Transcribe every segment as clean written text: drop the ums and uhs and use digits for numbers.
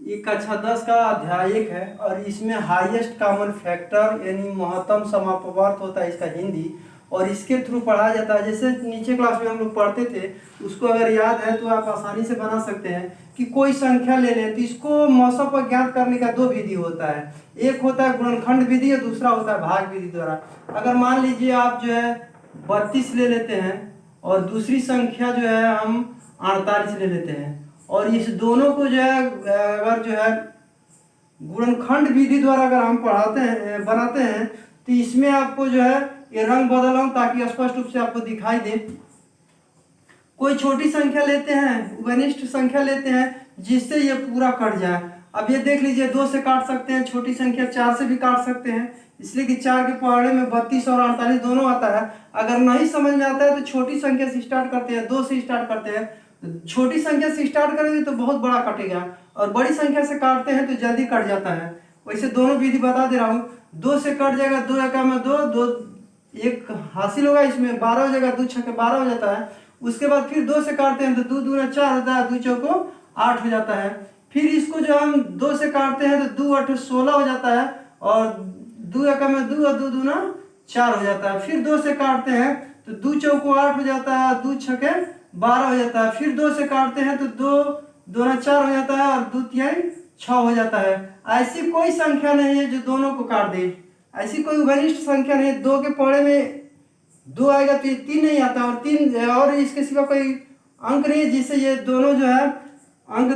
ये कक्षा 10 का अध्याय 1 है और इसमें हाईएस्ट कॉमन फैक्टर यानी महत्तम समापवर्त होता है इसका हिंदी, और इसके थ्रू पढ़ा जाता है। जैसे नीचे क्लास में हम लोग पढ़ते थे, उसको अगर याद है तो आप आसानी से बना सकते हैं कि कोई संख्या ले लें तो इसको मौसम पर ज्ञात करने का दो विधि होता है। एक होता है गुणनखंड विधि और दूसरा होता है भाग विधि द्वारा। अगर मान लीजिए आप जो है 32 ले लेते हैं और दूसरी संख्या जो है हम 48 ले लेते हैं, और इस दोनों को जो है अगर जो है गुणनखंड विधि द्वारा अगर हम पढ़ाते हैं बनाते हैं तो इसमें आपको जो है ये रंग बदल रहा हूं ताकि स्पष्ट रूप से आपको दिखाई दे। कोई छोटी संख्या लेते हैं, घनिष्ठ संख्या लेते हैं जिससे ये पूरा कट जाए। अब ये देख लीजिए, 2 से काट सकते हैं, छोटी संख्या 4 से भी काट सकते हैं, इसलिए कि 4 के पहाड़े में 32 और 48 दोनों आता है। अगर नहीं समझ में आता है तो छोटी संख्या से स्टार्ट करते हैं, 2 से स्टार्ट करते हैं। छोटी संख्या से स्टार्ट करेंगे तो बहुत बड़ा कटेगा, और बड़ी संख्या से काटते हैं तो जल्दी कट जाता है। वैसे दोनों विधि बता दे रहा हूँ। 2 से कट जाएगा, 2 एका में 2, 2 एक हासिल होगा, इसमें 12 हो जाएगा, 2 छक्के 12 हो जाता है। उसके बाद फिर 2 से काटते हैं तो 2 दूना 4 होता है, 2 चौको 8 हो जाता है। फिर इसको जो हम 2 से काटते हैं तो 2 8 16 हो जाता है, और 2 एका में 2 और 2 दूना 4 हो जाता है। फिर 2 से काटते हैं तो 2 चौको 8 हो जाता है, 2 छक्के 12 हो जाता है। फिर 2 से काटते हैं तो 2 दूना 4 हो जाता है, और 2 तिहाई 6 हो जाता है। ऐसी कोई संख्या नहीं है जो दोनों को काट दे, ऐसी कोई घनिष्ठ संख्या नहीं। 2 के पौड़े में 2 आएगा तो ये 3 नहीं आता, और 3 और इसके सिवा कोई अंक नहीं है जिससे ये दोनों जो है अंक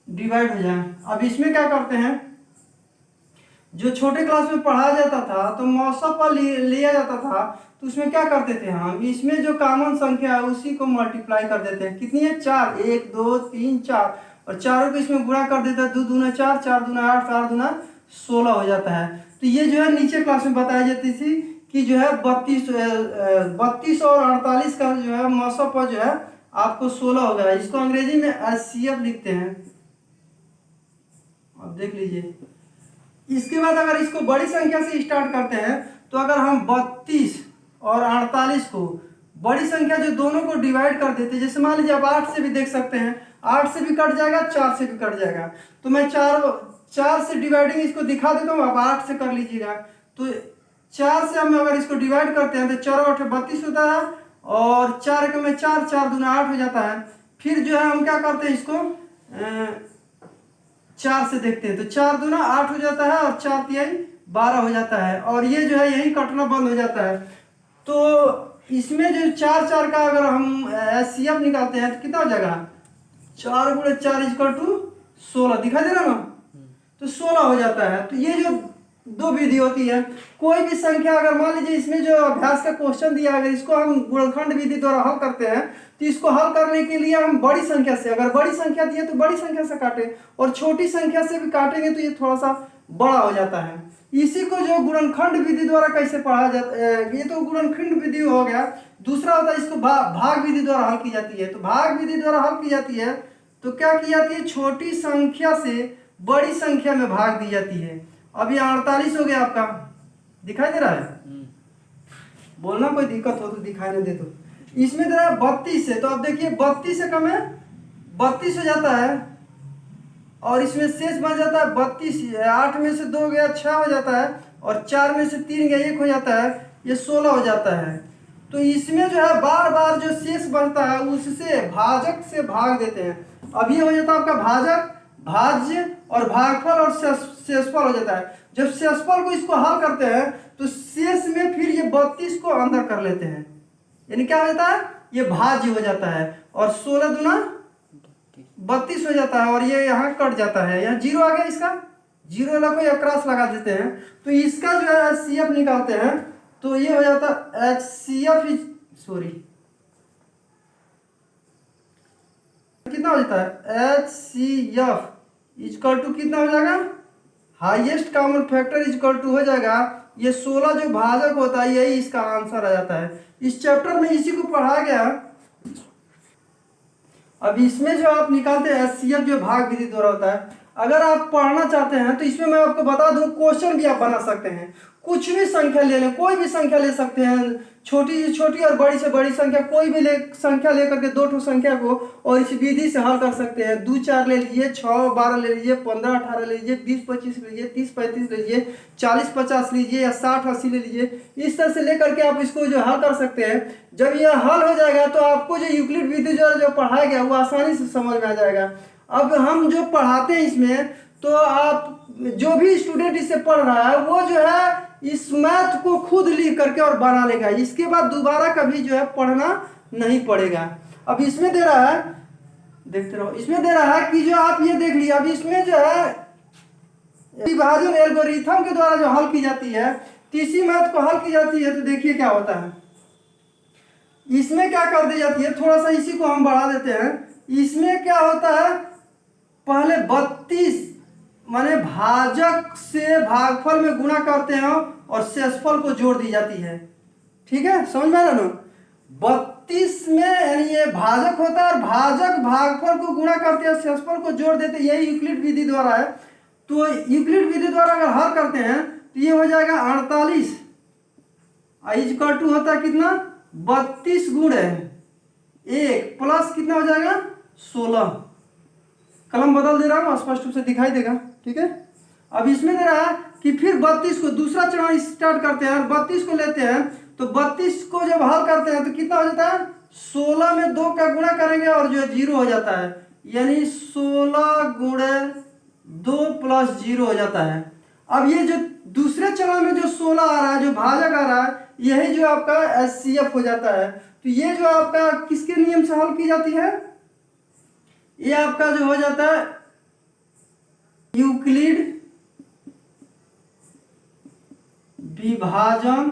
डिवाइड हो जाए। अब इसमें क्या करते हैं, जो छोटे क्लास में पढ़ाया जाता था तो मौसम पर लिया जाता था, तो उसमें क्या करते थे हम, इसमें जो कॉमन संख्या है उसी को मल्टीप्लाई कर देते हैं। कितनी है? 4, 1 2 3 4, और चारों को इसमें गुणा कर देता है। 2 दूना 4, 4 दूना 8, 4 दूना 16 हो जाता है। तो ये जो है नीचे क्लास में बताई जाती थी कि जो है 32 और 48 का जो है मौसम पर जो है आपको 16 होगा। इसको अंग्रेजी में HCF लिखते हैं। अब देख लीजिए, इसके बाद अगर इसको बड़ी संख्या से स्टार्ट करते हैं तो अगर हम 32 और 48 को बड़ी संख्या जो दोनों को डिवाइड कर देते हैं, जैसे मान लीजिए आप 8 से भी देख सकते हैं, 8 से भी कट जाएगा, 4 से भी कट जाएगा। तो मैं 4 से डिवाइडिंग इसको दिखा देता हूँ, आप 8 से कर लीजिएगा। तो 4 से हम अगर इसको डिवाइड करते हैं तो 4 8 32 होता है, और 4 के में 4, 4 दूना 8 हो जाता है। फिर जो है हम क्या करते हैं, इसको 4 से देखते हैं तो 4 दूना 8 हो जाता है, और 4 तिहाई 12 हो जाता है, और ये जो है यही कटना बंद हो जाता है। तो इसमें जो 4 4 का अगर हम HCF निकालते हैं तो कितना हो जाएगा, 4 गुणे 4 इक्वल टू 16, दिखाई दे रहा ना, तो 16 हो जाता है। तो ये जो दो विधि होती है, कोई भी संख्या अगर मान लीजिए इसमें जो अभ्यास का क्वेश्चन दिया है, अगर इसको हम गुणनखंड विधि द्वारा हल करते हैं तो इसको हल करने के लिए हम बड़ी संख्या से, अगर बड़ी संख्या दी है तो बड़ी संख्या से काटें, और छोटी संख्या से भी काटेंगे तो ये थोड़ा सा बड़ा हो जाता है। इसी को जो गुणनखंड विधि द्वारा कैसे पढ़ा जाता है, ये तो गुणनखंड विधि हो गया। दूसरा होता है इसको भाग विधि द्वारा हल की जाती है। तो भाग विधि द्वारा हल की जाती है तो क्या की जाती है, छोटी संख्या से बड़ी संख्या में भाग दी जाती है। अब ये 48 हो गया आपका, दिखाई दे रहा है? बोलना कोई दिक्कत हो तो दिखाई नहीं दे तो। इसमें दे रहा है 32 से, तो अब देखिए 32 से कम है 32 हो जाता है, और इसमें शेष बच जाता है 32। 8 में से 2 गया 6 हो जाता है, और 4 में से 3 गया 1 हो जाता है, ये 16 हो जाता है। तो इसमें जो है बार बार जो शेष बचता है उससे भाजक से भाग देते हैं। अब ये हो जाता है आपका भाजक, भाज्य और भागफल और शेषफल हो जाता है। जब शेषफल को इसको हल करते हैं तो शेष में फिर ये 32 को अंदर कर लेते हैं, यानी क्या हो जाता है, ये भाज्य हो जाता है, और 16 दूना 32 हो जाता है, और ये यहाँ कट जाता है, यहाँ 0 आ गया, इसका 0 वाला कोई अक्रॉस लगा देते हैं। तो इसका जो है HCF निकालते हैं तो ये हो जाता है HCF, सॉरी कितना हो जाता है, HCF इक्वल टू कितना हो जाएगा, highest common factor equal to हो जाएगा ये 16 जो भाजक होता है, यही इसका आंसर आ जाता है। इस चैप्टर में इसी को पढ़ा गया। अब इसमें जो आप निकालते हैं HCF जो भाग विधि द्वारा होता है। अगर आप पढ़ना चाहते हैं तो इसमें मैं आपको बता दूं, क्वेश्चन भी आप बना सकते हैं। कुछ भी संख्या ले लें, कोई भी संख्या ले सकते हैं, छोटी से छोटी और बड़ी से बड़ी संख्या, कोई भी संख्या लेकर के दो ठो संख्या को और इस विधि से हल कर सकते हैं। 2 4 ले लीजिए, 6 12 ले लीजिए, 15 18 ले लीजिए, 20 25 ले लीजिए, 30 35 ले लीजिए, 40 50 लीजिए या 60 80 ले लीजिए। इस तरह से लेकर के आप इसको जो हल कर सकते हैं। जब यह हल हो जाएगा तो आपको जो यूक्लिड विधि जो पढ़ाया गया वो आसानी से समझ में आ जाएगा। अब हम जो पढ़ाते हैं इसमें, तो आप जो भी स्टूडेंट इससे पढ़ रहा है वो जो है इस मैथ को खुद लिख करके और बना लेगा। इसके बाद दोबारा कभी जो है पढ़ना नहीं पड़ेगा। अब इसमें दे रहा है, देखते रहो, इसमें दे रहा है कि जो आप ये देख लिया, अब इसमें जो है विभाजन एल्गोरिथम के द्वारा जो हल की जाती है, तीसरी मैथ को हल की जाती है, तो देखिए क्या होता है। इसमें क्या कर दी जाती है, थोड़ा सा इसी को हम बढ़ा देते हैं। इसमें क्या होता है, पहले 32 माने भाजक से भागफल में गुणा करते हैं और शेषफल को जोड़ दी जाती है। ठीक है, समझ में आ रहा ना। 32 में यानी ये भाजक होता है और भाजक भागफल को गुणा करते हैं, शेषफल को जोड़ देते हैं, यही यूक्लिड विधि द्वारा है। तो यूक्लिड विधि द्वारा अगर हल करते हैं तो ये हो जाएगा 48 इक्वल टू होता है कितना, 32 गुणे 1 प्लस कितना हो जाएगा 16। कलम बदल दे रहा हूँ, स्पष्ट रूप से दिखाई देगा। ठीक है, अब इसमें दे रहा है कि फिर 32 को दूसरा चरण स्टार्ट करते हैं और 32 को लेते हैं, तो 32 को जब हल करते हैं तो कितना हो जाता है, 16 में 2 का गुणा करेंगे और जो है 0 हो जाता है, यानी 16 गुणे 2 प्लस 0 हो जाता है। अब ये जो दूसरे चरण में जो 16 आ रहा है, जो भाजक आ रहा है, यही जो आपका HCF हो जाता है। तो ये जो आपका किसके नियम से हल की जाती है, ये आपका जो हो जाता है यूक्लिड विभाजन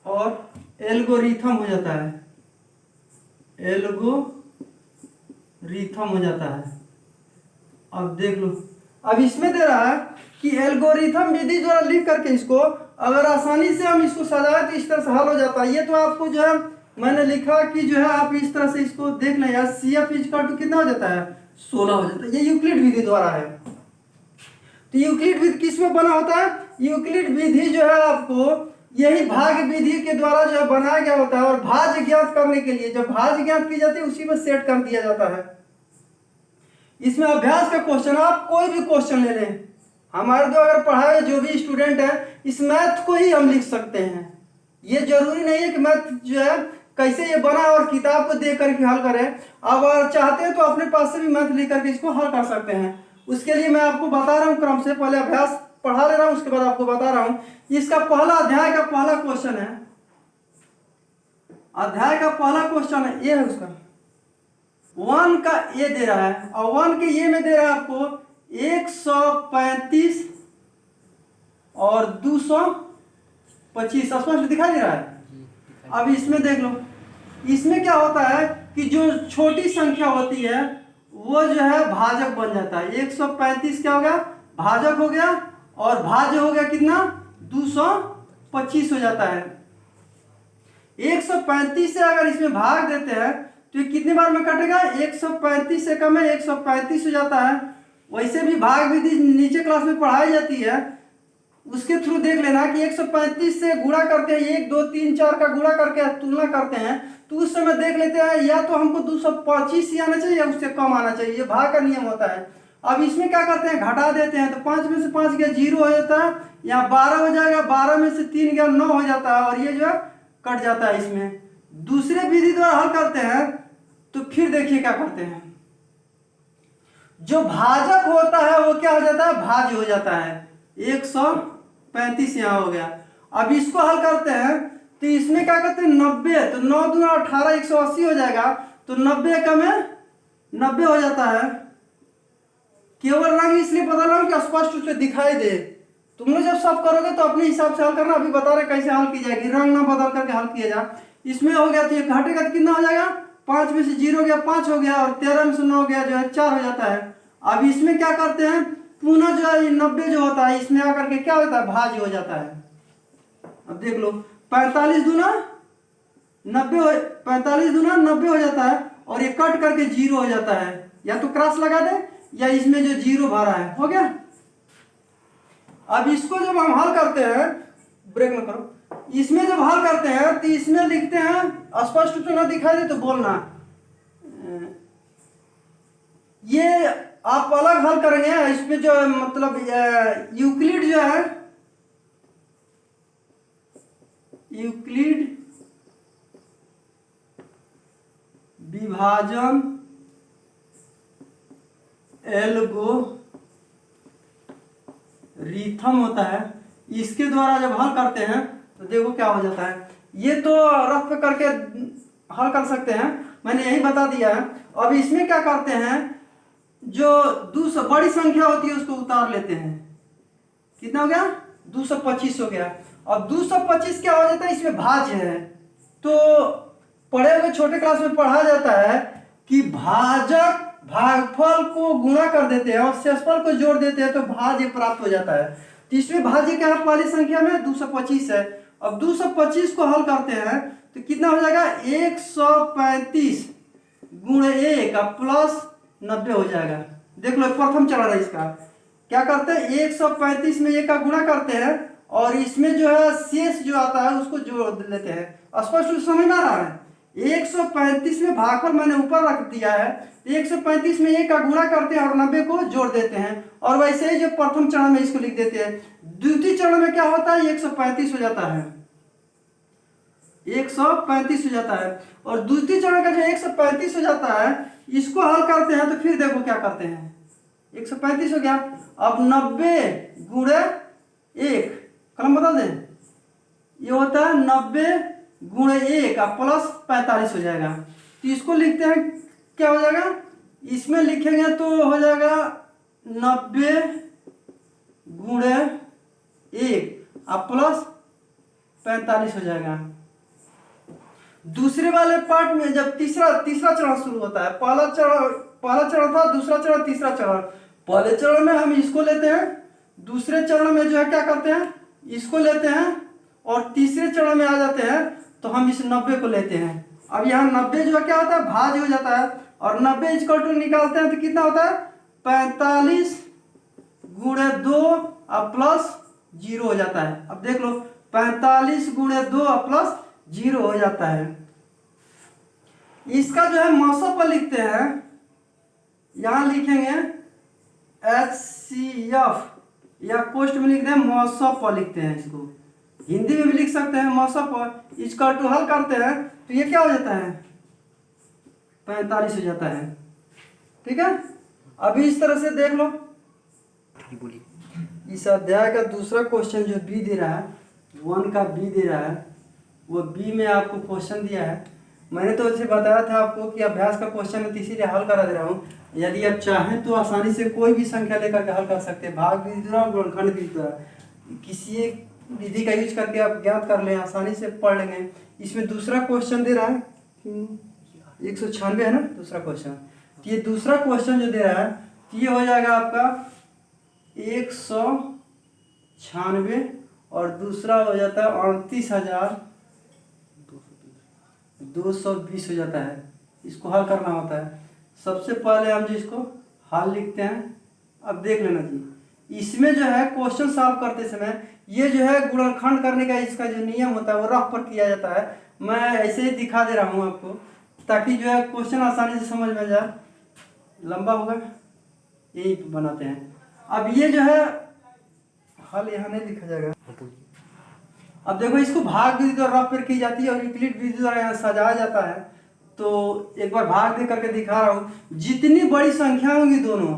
और एल्गोरिथम हो जाता है, एल्गोरिथम हो जाता है। अब देख लो, अब इसमें दे रहा है कि एल्गोरिथम विधि द्वारा लिख करके इसको अगर आसानी से हम इसको सजाए तो इस तरह से हल हो जाता है। ये तो आपको जो है मैंने लिखा कि जो है आप इस तरह से इसको देख लें, HCF इक्वल टू कितना हो जाता है, 16 हो जाता है। ये यूक्लिड विधि द्वारा है। तो यूक्लिड विधि किस में बना होता है, यूक्लिड विधि जो है आपको यही भाग विधि के द्वारा जो है बनाया गया होता है। और भाज्य ज्ञात करने के लिए जब भाज्य ज्ञात की जाती है उसी में सेट कर दिया जाता है। इसमें अभ्यास का क्वेश्चन, आप कोई भी क्वेश्चन ले लें, हमारे जो अगर पढ़ाए जो भी स्टूडेंट है इस मैथ को ही हम लिख सकते हैं। ये जरूरी नहीं है कि मैथ जो है कैसे ये बना और किताब को देख करके हल करें। अब अगर चाहते हैं तो अपने पास से भी मैथ लिख करके इसको हल कर सकते हैं। उसके लिए मैं आपको बता रहा हूँ क्रम से, पहले अभ्यास पढ़ा ले रहा हूँ, उसके बाद आपको बता रहा हूँ। इसका पहला अध्याय का पहला क्वेश्चन है, अध्याय का पहला क्वेश्चन है, ये है उसका 1 का ये दे रहा है और 1 के ये में दे रहा है आपको 135 और 225 स्पष्ट दिखाई दे रहा है। अब इसमें देख लो, इसमें क्या होता है कि जो छोटी संख्या होती है वो जो है भाजक बन जाता है। 135 क्या हो गया, भाजक हो गया और भाज्य हो गया कितना, 225 हो जाता है। 135 से अगर इसमें भाग देते हैं तो ये कितने बार में कटेगा, 135 से कम है 135 हो जाता है। वैसे भी भाग विधि नीचे क्लास में पढ़ाई जाती है, उसके थ्रू देख लेना कि 135 से गुणा करते हैं, 1 2 3 4 का गुणा करके तुलना करते हैं, तो उस समय देख लेते हैं या तो हमको 225 ही आना चाहिए या उससे कम आना चाहिए। ये भाग का नियम होता है। अब इसमें क्या करते हैं, घटा देते हैं, तो 5 में से 5 गया 0 हो जाता है, यहाँ 12 हो जाएगा, 12 में से 3 गया 9 हो जाता है और ये जो है कट जाता है। इसमें दूसरे विधि द्वारा हल करते हैं तो फिर देखिए क्या करते हैं, जो भाजक होता है वो क्या हो जाता है, भाज्य हो जाता है। 135 यहाँ हो गया। अब इसको हल करते हैं तो इसमें क्या करते हैं 90, तो 9 दूना 18 180 हो जाएगा, तो 90 का में 90 हो जाता है। केवल रंग इसलिए बदल रहा हूँ कि स्पष्ट रूप से दिखाई दे। तुम लोग जब सब करोगे तो अपने हिसाब से हल करना, अभी बता रहे कैसे हल की जाएगी, रंग ना बदल करके हल किया जा। इसमें हो गया तो ये घटेगा तो कितना हो जाएगा, 5 में से 0 गया 5 हो गया और 13 में से 9 गया जो है 4 हो जाता है। अब इसमें क्या करते हैं, पुनः जो है 90 जो होता है इसमें आकर के क्या होता है, भाज्य हो जाता है। अब देख लो 45 दूना 90 हो जाता है और ये कट करके 0 हो जाता है, या तो क्रॉस लगा दे या इसमें जो जीरो भरा है, हो गया। अब इसको जब हम हल करते हैं, ब्रेक ना करो, इसमें जब हल करते हैं तो इसमें लिखते हैं, स्पष्ट रूप से ना दिखाई दे तो बोलना, ये आप अलग हल करेंगे। इसमें जो मतलब यूक्लिड जो है, यूक्लिड विभाजन एल्गोरिथम होता है, इसके द्वारा जब हल करते हैं तो देखो क्या हो जाता है। ये तो रफ पे करके हल कर सकते हैं, मैंने यही बता दिया है। अब इसमें क्या करते हैं, जो 200 बड़ी संख्या होती है उसको उतार लेते हैं। कितना हो गया? 225 हो गया। अब 225 क्या हो जाता है, इसमें भाज्य है। तो पढ़े हुए छोटे क्लास में पढ़ा जाता है कि भाजक भागफल को गुणा कर देते हैं और शेषफल को जोड़ देते हैं तो भाज्य प्राप्त हो जाता है। तो इसमें भाज्य क्या है, पहली संख्या में 225 है। अब 225 को हल करते हैं तो कितना हो जाएगा, 135 गुणे 1 प्लस 90 हो जाएगा। देख लो प्रथम चरण है इसका। क्या करते हैं, 135 में 1 का गुणा करते हैं और इसमें जो है शेष जो आता है उसको जोड़ लेते हैं। स्पष्ट रूप से समझ में आ रहा है। 135 में भागफल मैंने ऊपर रख दिया है, 135 में 1 का गुणा करते हैं और 90 को जोड़ देते हैं। और वैसे ही जो प्रथम चरण में इसको लिख देते हैं। द्वितीय चरण में क्या होता है, 135 हो जाता है, 135 हो जाता है। और द्वितीय चरण का जो 135 हो जाता है, इसको हल करते हैं तो फिर देखो क्या करते हैं, 135 हो गया। अब 90 गुणे 1, कलम बदल दें, ये होता है 90 गुणे 1 प्लस 45 हो जाएगा। तो इसको लिखते हैं, क्या हो जाएगा, इसमें लिखेंगे तो हो जाएगा 90 गुणे 1 प्लस 45 हो जाएगा। दूसरे वाले पार्ट में जब तीसरा चरण शुरू होता है, पहला चरण था, दूसरा चरण, तीसरा चरण। पहले चरण में हम इसको लेते हैं, दूसरे चरण में जो है क्या करते हैं, इसको लेते हैं और तीसरे चरण में आ जाते हैं तो हम इस 90 को लेते हैं। अब यहाँ 90 जो है क्या होता है, भाज्य हो जाता है और 90 इक्वल टू निकालते हैं तो कितना होता है, 45 गुणे 2 प्लस 0 हो जाता है। अब देख लो 45 गुणे 2 प्लस 0 हो जाता है। इसका जो है मौसम पर लिखते हैं, यहां लिखेंगे HCF या कोष्ट में लिखते हैं मौसम पर लिखते हैं। इसको हिंदी में भी लिख सकते हैं मौसम पर। इसका टू हल करते हैं तो ये क्या हो जाता है, 45 हो जाता है। ठीक है, अभी इस तरह से देख लो। इस अध्याय का दूसरा क्वेश्चन जो बी दे रहा है, 1 का बी दे रहा है, वो बी में आपको क्वेश्चन दिया है। मैंने तो इसे बताया था आपको कि अभ्यास का क्वेश्चन है तो इसीलिए हल करा दे रहा हूँ। यदि आप चाहें तो आसानी से कोई भी संख्या लेकर के हल कर सकते हैं, भाग विधि द्वारा, गुणनखंड विधि द्वारा, किसी एक विधि का यूज करके आप ज्ञात कर लें, आसानी से पढ़ लेंगे। इसमें दूसरा क्वेश्चन दे रहा है 196 है ना दूसरा क्वेश्चन। तो ये दूसरा क्वेश्चन जो दे रहा है तो ये हो जाएगा आपका 196 और दूसरा हो जाता है 38,220 हो जाता है। इसको हल करना होता है। सबसे पहले हम जो इसको हल लिखते हैं, अब देख लेना जी, इसमें जो है क्वेश्चन सॉल्व करते समय ये जो है गुणनखंड करने का इसका जो नियम होता है वो रफ पर किया जाता है। मैं ऐसे ही दिखा दे रहा हूँ आपको ताकि जो है क्वेश्चन आसानी से समझ में जाए। लंबा होगा, यही बनाते हैं। अब ये जो है हल यहाँ नहीं लिखा जाएगा। अब देखो इसको भाग विधि द्वारा रफ पर की जाती है और यूक्लिड विधि द्वारा यहाँ सजाया जाता है। तो एक बार भाग दे करके दिखा रहा हूँ। जितनी बड़ी संख्या होंगी दोनों,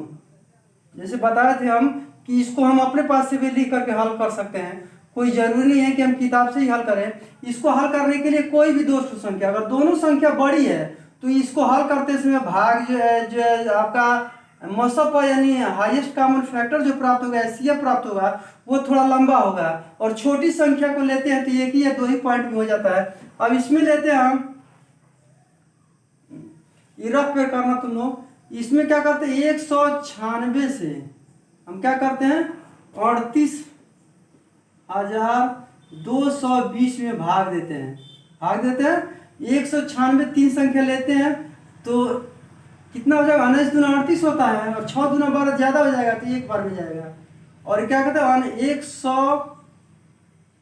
जैसे बताए थे हम कि इसको हम अपने पास से भी लिख करके हल कर सकते हैं। कोई जरूरी नहीं है कि हम किताब से ही हल करें। इसको हल करने के लिए कोई भी दो संख्या, अगर दोनों संख्या बड़ी है तो इसको हल करते समय भाग जो है आपका मौसम पर यानी हाईएस्ट कॉमन फैक्टर जो प्राप्त होगा, HCF प्राप्त होगा, वो थोड़ा लंबा होगा। और छोटी संख्या को लेते हैं तो एक ही या दो ही पॉइंट में हो जाता है। अब इसमें लेते हैं हम, रफ पे करना तुम लोग। इसमें क्या करते हैं, 196 से हम क्या करते हैं 38,220 में भाग देते हैं। 196 तीन संख्या लेते हैं तो कितना हो जाएगा, 19×38 होता है, और 6×12 ज़्यादा हो जाएगा तो एक बार में जाएगा। और क्या कहते हैं,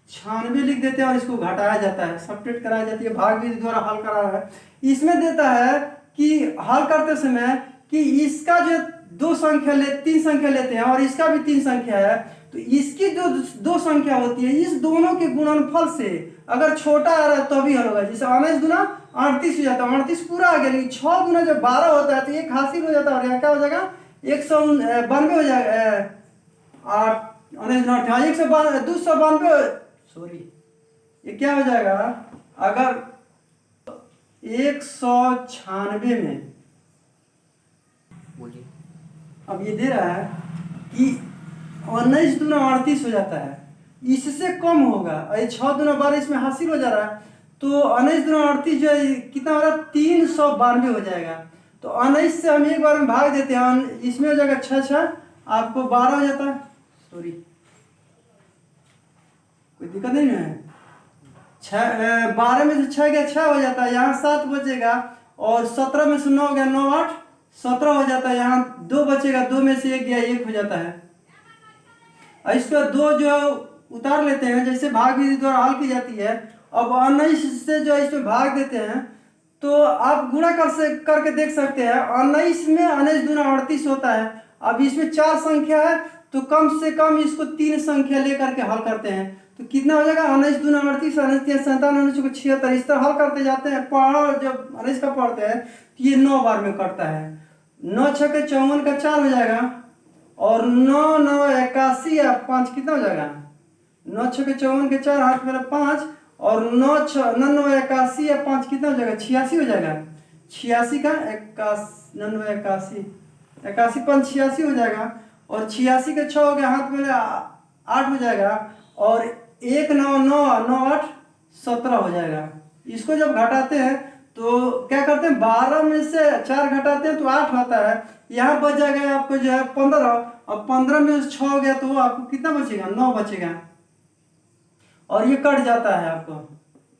196 लिख देते हैं और इसको घटाया जाता है, सब्ट्रैक्ट कराया जाती है, भाग विधि द्वारा हल करा रहा है। इसमें देता है कि हल करते समय कि इसका जो तीन संख्या लेते हैं और इसका भी तीन संख्या है, तो इसकी जो दो संख्या होती है इस दोनों के गुणनफल से अगर छोटा आ रहा है तो भी हल होगा। जैसे 19×38 हो जाता है, 38 पूरा आ गया, लेकिन 6 जब 12 होता है तो एक हासिल हो जाता है, और यहाँ क्या हो जाएगा, 192 हो जाएगा, 292, सॉरी ये क्या हो जाएगा, अगर 196 में, बोलिए, अब ये दे रहा है कि 19×38 हो जाता है, इससे कम होगा, और ये 6×12 इसमें हासिल हो जा रहा है, तो 19×38 जो है कितना हो रहा है, 392 हो जाएगा। तो 19 से हम एक बार में भाग देते हैं, इसमें हो जाएगा 6×6, आपको 12 हो जाता है, सॉरी कोई दिक्कत नहीं है, 12 में से 6 गया 6 हो जाता है, यहाँ 7 बचेगा, और 17 में से 9 गया 9 8 17 हो जाता है, यहाँ 2 बचेगा, 2 में से 1 गया 1 हो जाता है। और इस पर 2 जो उतार लेते हैं, जैसे भाग विधि द्वारा हल की जाती है। अब 19 से जो इसमें भाग देते हैं तो आप गुणा करके देख सकते हैं, 19 में 19×38 होता है। अब इसमें 4 संख्या है तो कम से कम इसको 3 संख्या लेकर के हल करते हैं, तो कितना हो जाएगा, 19×38, 19×3 इस तरह हल करते जाते हैं। जब 19 का पढ़ते हैं तो ये 9 बार में कटता है, 9×6 = 54 का 4 हो जाएगा, और 9×9 = 81 या 5 कितना हो जाएगा, 9×6 = 54 के 4 हाथ मेरा 5, और 9×9 = 81 या 5 कितना हो जाएगा, 86 हो जाएगा, 86 का 81 81 5 86 हो जाएगा, और 86 के 6 हो गया, हाथ में 8 हो जाएगा, और 1 9 9 9 8 17 हो जाएगा। इसको जब घटाते हैं तो क्या करते हैं, 12 में से 4 घटाते हैं तो 8 होता है, यहाँ बच जाएगा आपको जो है 15, और 15 में से 6 हो गया तो आपको कितना बचेगा, 9 बचेगा, और ये कट जाता है, आपको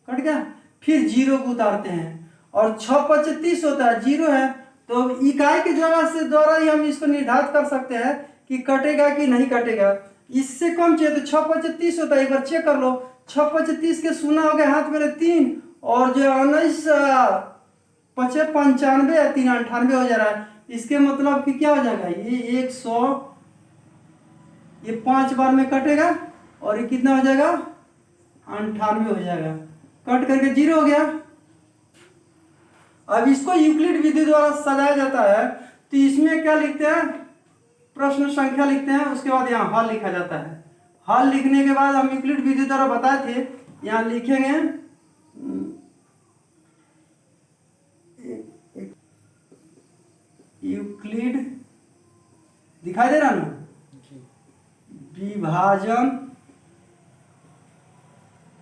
कट गया। फिर 0 को उतारते हैं, और 6×5 = 30 होता है, 0 है तो इकाई की जगह से द्वारा ही हम इसको निर्धारित कर सकते हैं कि कटेगा कि नहीं कटेगा। इससे कम चाहिए तो 6×5 = 30 होता है, एक बार चेक कर लो, 6×5 = 30 के 0 हो गया, हाथ मेरे 3, और जो 19×5 = 95 या 3 98 हो जा रहा है। इसके मतलब कि क्या हो जाएगा, ये 100, ये 5 बार में कटेगा, और ये कितना हो जाएगा, 98 हो जाएगा, कट करके 0 हो गया। अब इसको यूक्लिड विधि द्वारा सजाया जाता है, तो इसमें क्या लिखते हैं, प्रश्न संख्या लिखते हैं, उसके बाद यहाँ हल लिखा जाता है। हल लिखने के बाद हम यूक्लिड विधि द्वारा बताए थे, यहाँ लिखेंगे यूक्लिड, दिखाई दे रहा ना, विभाजन,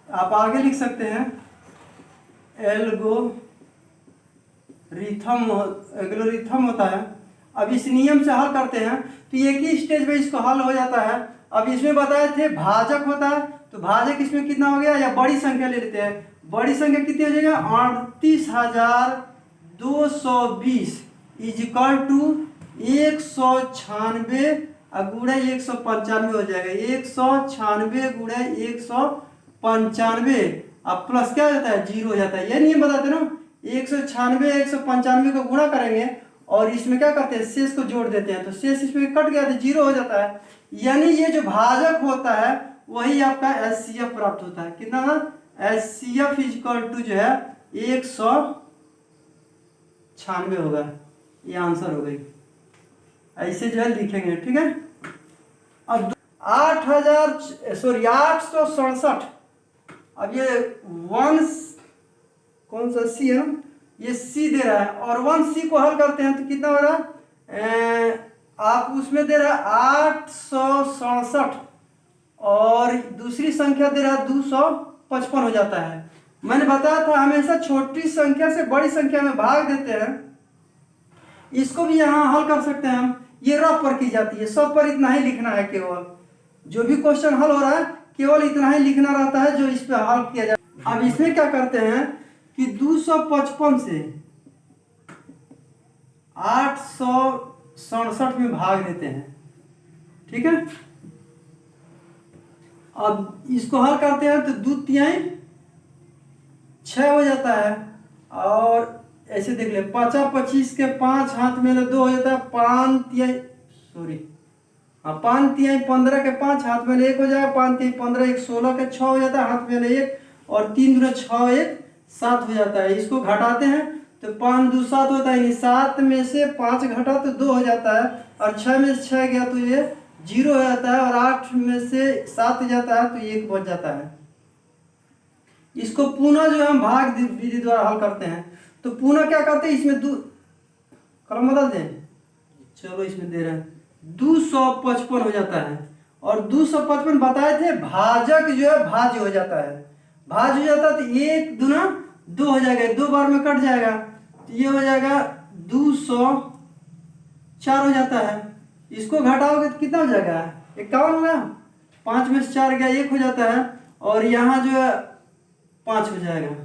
आप आगे लिख सकते हैं एल्गोरिथम होता है। अब इस नियम से हल करते हैं तो एक ही स्टेज पे इसको हल हो जाता है। अब इसमें बताए थे भाजक होता है, तो भाजक इसमें कितना हो गया, या बड़ी संख्या ले लेते हैं, बड़ी संख्या कितनी हो जाएगा, 38,220 = 196 गुणे 195 हो जाएगा, 196 गुणे 195, अब प्लस क्या हो जाता है, 0 हो जाता है। ये नियम बताते ना, 196 195 को गुणा करेंगे और इसमें क्या करते हैं, शेष को जोड़ देते हैं, तो शेष इसमें कट गया तो 0 हो जाता है। यानी ये जो भाजक होता है वही आपका HCF प्राप्त होता है। कितना, HCF = जो है 196 होगा, ये आंसर हो गई। ऐसे जो है लिखेंगे, ठीक है। अब 867, अब ये 1 कौन सा C है ना, ये C दे रहा है, और 1C को हल करते हैं तो कितना हो रहा है, आप उसमें दे रहा है 867, और दूसरी संख्या दे रहा है 255 हो जाता है। मैंने बताया था हमेशा छोटी संख्या से बड़ी संख्या में भाग देते हैं। इसको भी यहाँ हल कर सकते हैं हम, ये रफ पर की जाती है, सब पर इतना ही लिखना है, केवल जो भी क्वेश्चन हल हो रहा है केवल इतना ही लिखना रहता है जो इस पे हल किया जाए। अब इसमें क्या करते हैं कि 255 से 867 में भाग देते हैं। ठीक है, अब इसको हल करते हैं तो 2 तिहाई 6 हो जाता है। और ऐसे देख ले, 50 25 के 5 हाथ में 2 हो जाता है, 5 तिहाई 5 तिहाई 15 के 5 हाथ में 1 हो जाएगा, 5 तिहाई 15 1 16 के 6 हो जाता है, हाथ में 1 और 3 दूना 6 1 7 हो जाता है। इसको घटाते हैं तो 5 2 7 होता है, 7 में से 5 घटा तो 2 हो जाता है, और 6 में से 6 गया तो ये 0 हो जाता है, और 8 में से 7 जाता है तो 1 बच जाता है। इसको पुनः जो हम भाग विधि द्वारा हल करते हैं, तो पुनः क्या करते हैं, इसमें कलम बदल दें, चलो इसमें दे रहे हैं 255 हो जाता है। और 255 बताए थे भाजक जो है भाज्य हो जाता है, भाज्य हो जाता है तो 1 दूना 2 हो जाएगा, 2 बार में कट जाएगा तो ये हो जाएगा 204 हो जाता है। इसको घटाओगे तो कितना हो जाएगा, 51 होगा, 5 में से 4 गया 1 हो जाता है, और यहाँ जो है 5 हो जाएगा।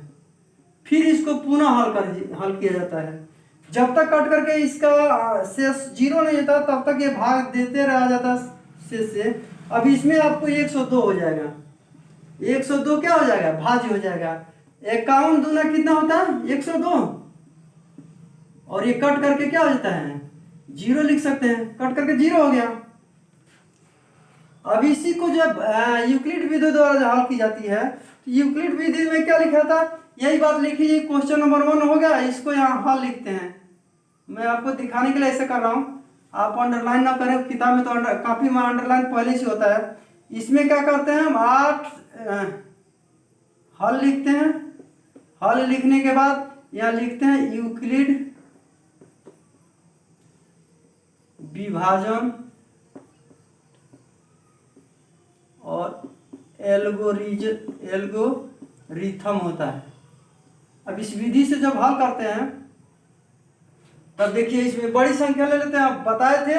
फिर इसको पुनः हल किया जाता है, जब तक कट करके इसका शेष 0 नहीं होता तब तक ये भाग देते रहा जाता शेष से। अब इसमें आपको 102 हो जाएगा, 102 क्या हो जाएगा, भाज्य हो जाएगा। 51 दूना कितना होता है 102, और ये कट करके क्या हो जाता है 0 लिख सकते हैं, कट करके 0 हो गया। अब इसी को जब यूक्लिड विधि द्वारा हल की जाती है, तो यूक्लिड विधि में क्या लिखा था, यही बात लिखी जी, क्वेश्चन नंबर 1 हो गया, इसको यहाँ हल लिखते हैं। मैं आपको दिखाने के लिए ऐसे कर रहा हूँ, आप अंडरलाइन ना करें, किताब में तो काफी में अंडरलाइन पहले से होता है। इसमें क्या करते हैं हम 8 हल लिखते हैं, हल लिखने के बाद यहाँ लिखते हैं यूक्लिड विभाजन और एल्गोरिथम होता है। अब इस विधि से जब हल करते हैं तब देखिए इसमें बड़ी संख्या ले लेते हैं। आप बताए थे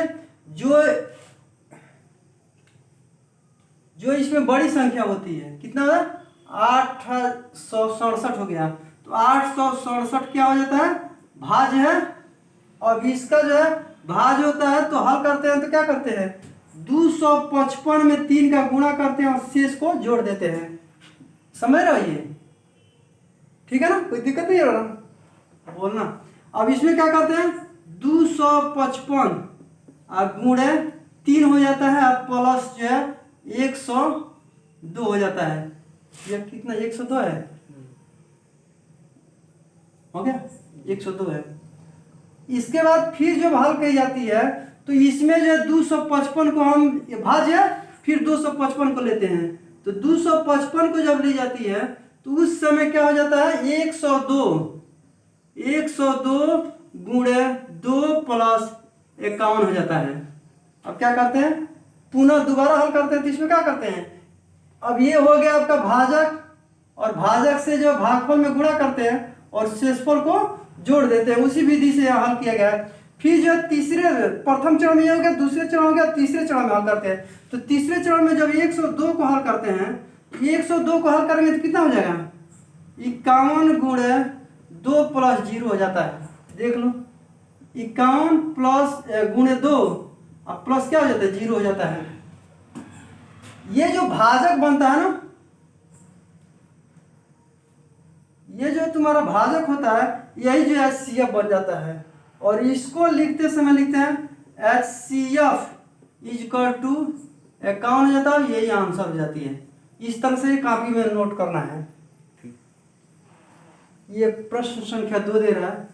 जो इसमें बड़ी संख्या होती है, कितना है 867 हो गया, तो 867 क्या हो जाता है, भाज्य है। अब इसका जो है भाज्य होता है तो हल करते हैं तो क्या करते हैं 255 में 3 का गुणा करते हैं और शेष को जोड़ देते हैं। समझ रहे हो ये, ठीक है ना, कोई दिक्कत नहीं हो रहा बोलना। अब इसमें क्या करते हैं 255 गुणे 3 हो जाता है, अब प्लस जो है 102 हो जाता है। ये कितना 102 है, हो गया 102 है। इसके बाद फिर जब हल की जाती है तो इसमें जो है 255 को हम भाज्य फिर 255 को लेते हैं, तो 255 को जब ली जाती है तो उस समय क्या हो जाता है 102 गुणे 2 प्लस 51 हो जाता है। अब क्या करते हैं पुनः दोबारा हल करते हैं, तो इसमें क्या करते हैं, अब ये हो गया आपका भाजक, और भाजक से जो भागफल में गुणा करते हैं और शेषफल को जोड़ देते हैं, उसी विधि से हल किया गया है। फिर जो तीसरे प्रथम चरण में हो गया, दूसरे चरण हो गया, तीसरे चरण में हल करते हैं। तो तीसरे चरण में जब 102 को हल करते हैं, 102 को हल करेंगे तो कितना हो जाएगा 51 गुणे 2 प्लस 0 हो जाता है। देख लो 51 प्लस गुणे 2 अब प्लस क्या हो जाता है 0 हो जाता है। ये जो भाजक बनता है ना, ये जो तुम्हारा भाजक होता है यही जो HCF बन जाता है, और इसको लिखते समय लिखते हैं HCF इजकल टू 51 हो जाता है, यही आंसर हो जाती है। इस तरह से कॉपी में नोट करना है। ये प्रश्न संख्या 2 दे रहा है,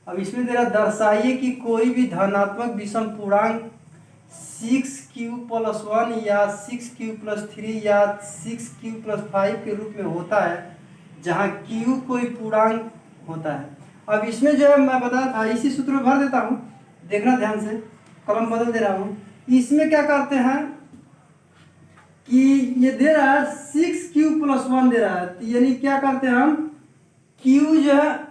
अब इसमें दे रहा है दर्शाइए कि कोई भी धनात्मक विषम पूर्णांक 6q+1 या 6q+3 या 6q+5 के रूप में होता है, जहाँ q कोई पूर्णांक होता है। अब इसमें जो है मैं बता था, इसी सूत्र में भर देता हूँ, देखना ध्यान से, कलम बदल दे रहा हूँ। इसमें क्या करते हैं कि ये दे रहा है 6q+1 दे रहा है, तो यानी क्या करते हैं हम q जो है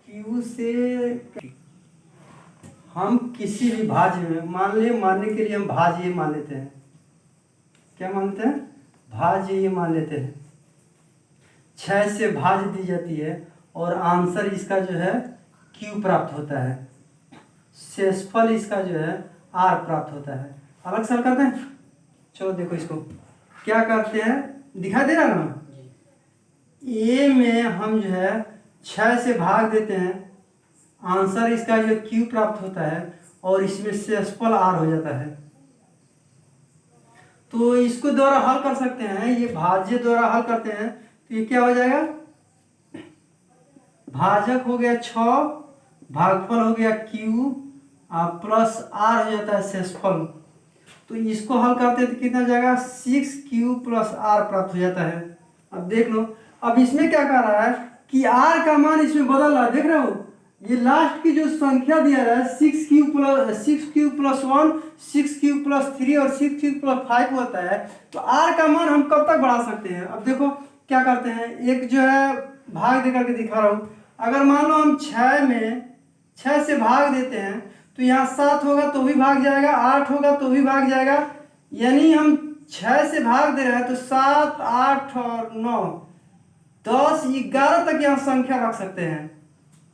q से हम किसी भी भाज्य में मानने के लिए हम भाज्य ये मान लेते हैं, क्या मानते हैं भाज्य ये मान लेते हैं। 6 से भाज्य दी जाती है और आंसर इसका जो है Q प्राप्त होता है, शेषफल इसका जो है R प्राप्त होता है। अलग से हल करते हैं, चलो देखो इसको क्या करते हैं, दिखाई दे रहा ना। ए में हम जो है 6 से भाग देते हैं, आंसर इसका जो Q प्राप्त होता है और इसमें शेषफल R हो जाता है। तो इसको द्वारा हल कर सकते हैं, ये भाज्य द्वारा हल करते हैं तो ये क्या हो जाएगा, भाजक हो गया 6, भागफल हो गया Q प्लस R हो जाता है शेषफल। तो इसको हल करते हैं तो कितना जाएगा, 6Q प्लस R प्राप्त हो जाता है। अब देख लो, अब इसमें क्या कर रहा है कि R का मान इसमें बदल रहा है, देख रहे हो, ये लास्ट की जो संख्या दिया रहा है 6Q प्लस 1, 6Q प्लस 3 और 6Q प्लस 5 होता है। तो R का मान हम कब तक बढ़ा सकते हैं। अब देखो क्या करते हैं, एक जो है भाग दे करके दिखा रहा हूँ। अगर मान लो हम 6 से भाग देते हैं तो यहाँ 7 होगा तो भी भाग जाएगा, 8 होगा तो भी भाग जाएगा, यानी हम 6 से भाग दे रहे हैं तो 7, 8 और 9, 10, 11 तक यहाँ संख्या रख सकते हैं,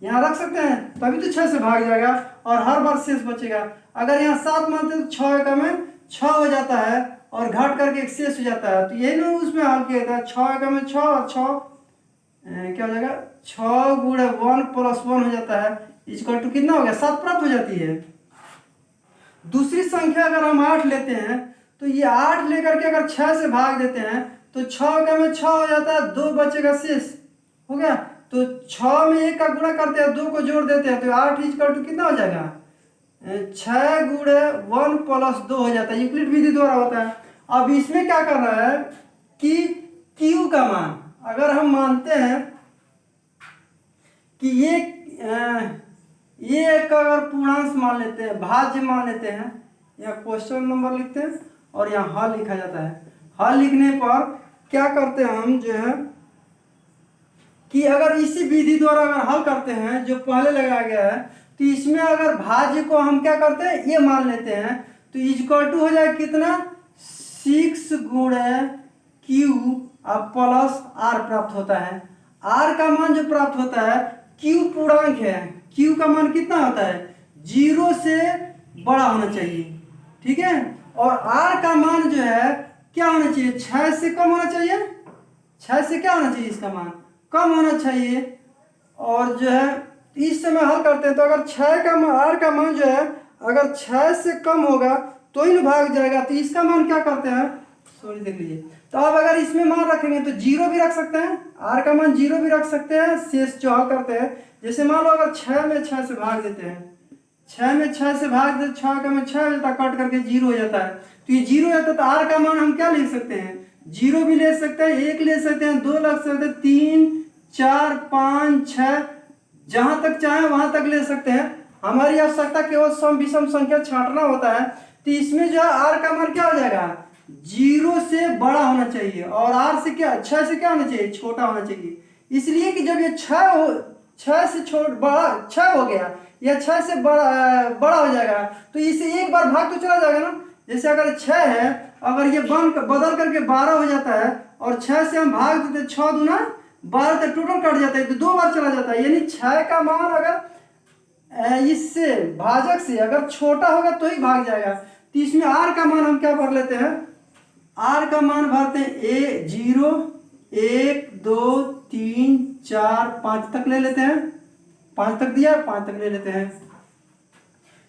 यहाँ रख सकते हैं, तभी तो 6 से भाग जाएगा और हर बार शेष बचेगा। अगर यहाँ 7 मानते हैं तो 6 एकम में 6 हो जाता है और घट करके एक शेष हो जाता है। तो यही ना उसमें हल किया था, 6 एकम में 6 और 6 क्या हो जाएगा, 6 गुणे 1 प्लस 1 हो जाता है, इसका टू कितना हो गया, 7 प्राप्त हो जाती है। दूसरी संख्या अगर हम 8 लेते हैं तो ये 8 लेकर के अगर 6 से भाग देते हैं तो 6 का में 6 हो जाता है, 2 बचेगा शेष, हो गया। तो 6 में 1 का गुणा करते हैं, 2 को जोड़ देते हैं तो 8 इसका टू कितना हो जाएगा, 6 गुणे 1 प्लस 2 हो जाता है, यूक्लिड विधि द्वारा होता है। अब इसमें क्या कर रहा है कि Q का मान अगर हम मानते हैं कि ये एक अगर पूर्णांश मान लेते हैं, भाज्य मान लेते हैं, या क्वेश्चन नंबर लिखते हैं और यहाँ हल लिखा जाता है। हल लिखने पर क्या करते हैं हम जो है कि अगर इसी विधि द्वारा अगर हल करते हैं जो पहले लगाया गया है, तो इसमें अगर भाज्य को हम क्या करते हैं, ये मान लेते हैं, तो इक्वल टू हो जाए कितना, 6 गुणे Q प्लस R प्राप्त होता है। R का मान जो प्राप्त होता है, Q पूर्णांक है, Q का मान कितना होता है, 0 से बड़ा होना चाहिए, ठीक है। और R का मान जो है क्या होना चाहिए, 6 से कम होना चाहिए, 6 से क्या होना चाहिए, इसका मान कम होना चाहिए। और जो है इस समय हल करते हैं तो अगर 6 का R का मान जो है अगर 6 से कम होगा तो ही भाग जाएगा, तो इसका मान क्या करते हैं, सॉरी देख लीजिए। तो अब अगर इसमें मान रखेंगे तो 0 भी रख सकते हैं, R का मान 0 भी रख सकते हैं, शेष जो हल करते हैं। जैसे मान लो अगर 6 में 6 से भाग देते हैं, 6 में 6 से भाग देते, 6 का में 6 हो जाता है, कट करके 0 हो जाता है। तो ये 0 हो जाता है तो R का मान हम क्या लिख सकते हैं, 0 भी ले सकते हैं, 1 ले सकते हैं, 2 लग सकते हैं, 3, 4, 5, 6, जहां तक चाहे वहां तक ले सकते हैं। हमारी आवश्यकता केवल सम विषम संख्या छांटना होता है। तो इसमें जो है R का मान क्या हो जाएगा, 0 से बड़ा होना चाहिए और R से क्या, 6 से क्या होना चाहिए, छोटा होना चाहिए। इसलिए कि जब ये 6 से बड़ा 6 हो गया या 6 से बड़ा हो जाएगा तो इसे एक बार भाग तो चला जाएगा ना। जैसे अगर 6 है, अगर ये बदल करके 12 हो जाता है और 6 से हम भाग देते, 6 दूना 12 तक टोटल कट जाता है, तो 2 बार चला जाता है। यानी 6 का मान अगर इससे भाजक से अगर छोटा होगा तो ही भाग जाएगा। तो इसमें R का मान हम क्या भर लेते हैं, R का मान भरते हैं 0, 1, 2, 3, 4, 5 तक ले लेते हैं, 5 तक दिया, 5 तक ले लेते हैं।